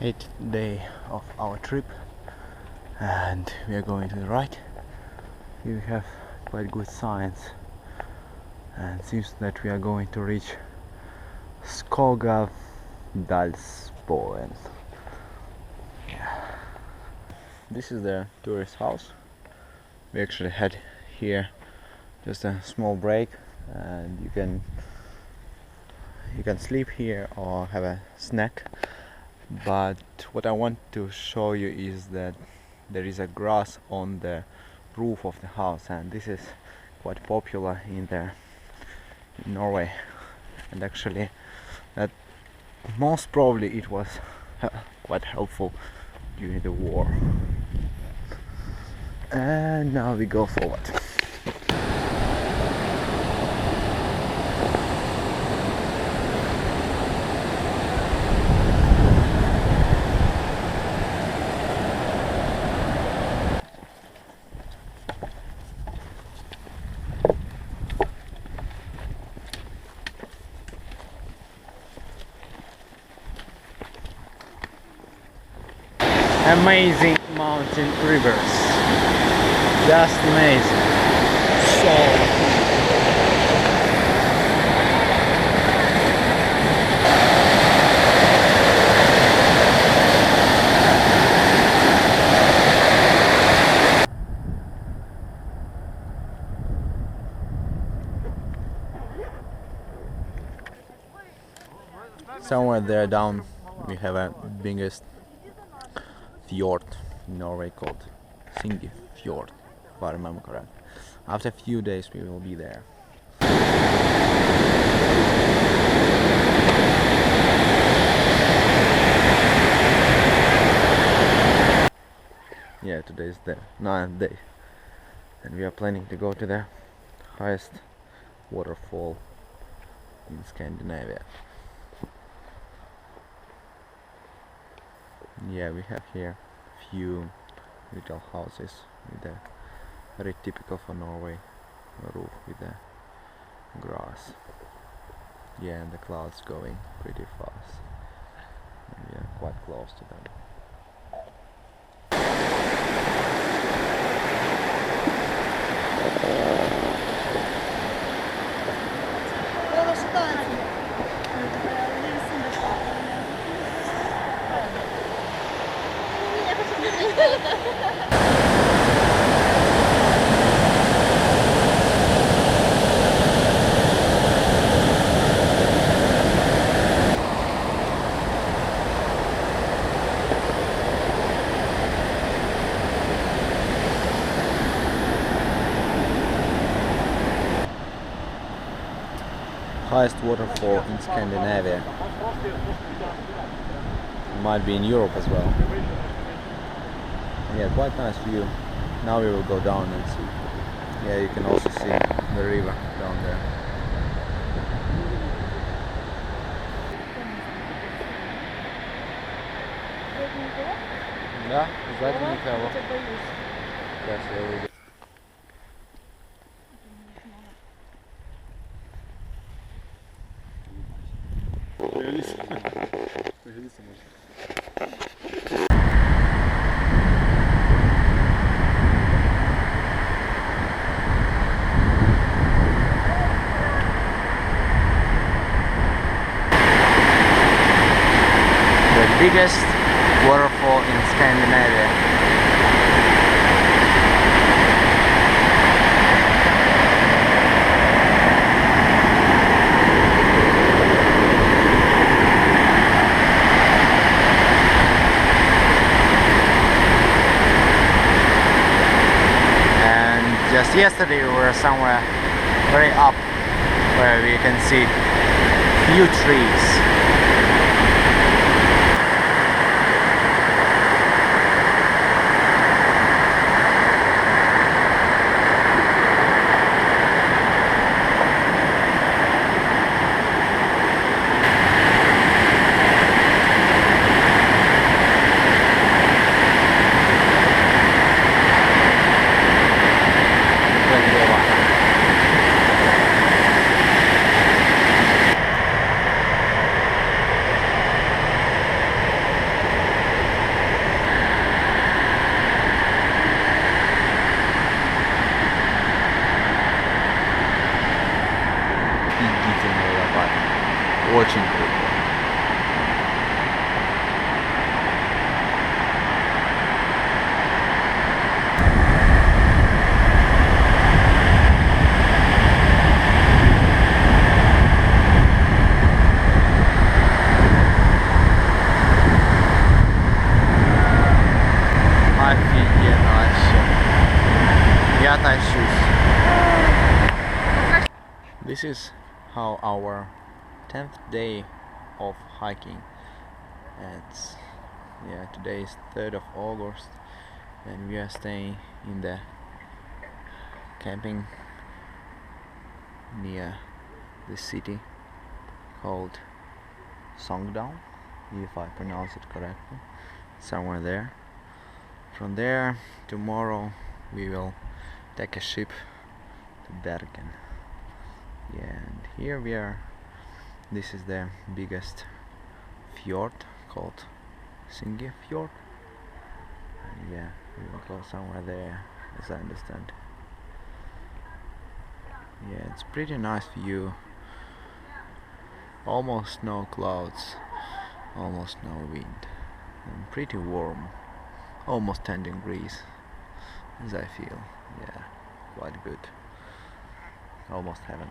8th day of our trip, and we are going to the right. Here we have quite good signs, and it seems that we are going to reach Skogadalsboen. Yeah. This is the tourist house. We actually had here just a small break, and you can sleep here or have a snack. But what I want to show you is that there is a grass on the roof of the house, and this is quite popular in Norway. And actually, that most probably it was quite helpful during the war. And now we go forward. Amazing mountain rivers, just amazing. Somewhere there down we have a biggest fjord in Norway called Singi Fjord, if I remember correct. After a few days we will be there. Yeah, today is the 9th day, and we are planning to go to the highest waterfall in Scandinavia. Yeah, we have here few little houses with a very typical for Norway roof with the grass. Yeah, and the clouds going pretty fast. And we are quite close to them. Highest waterfall in Scandinavia. Might be in Europe as well. Yeah, quite nice view. Now we will go down and see. Yeah, you can also see the river down there. Да, задний того. Сейчас я выйду. The biggest waterfall in Scandinavia. Just yesterday we were somewhere very up where we can see few trees. this is how our 10th day of hiking. It's yeah, today is 3rd of August and we are staying in the camping near the city called Songdao, if I pronounce it correctly, somewhere there. From there, tomorrow we will take a ship to Bergen. Yeah, and here we are. This is the biggest fjord called Singe Fjord. And yeah, we will go somewhere there, as I understand. Yeah, it's pretty nice view. Almost no clouds, almost no wind, and pretty warm, almost 10 degrees, as I feel. Yeah, quite good. Almost heaven.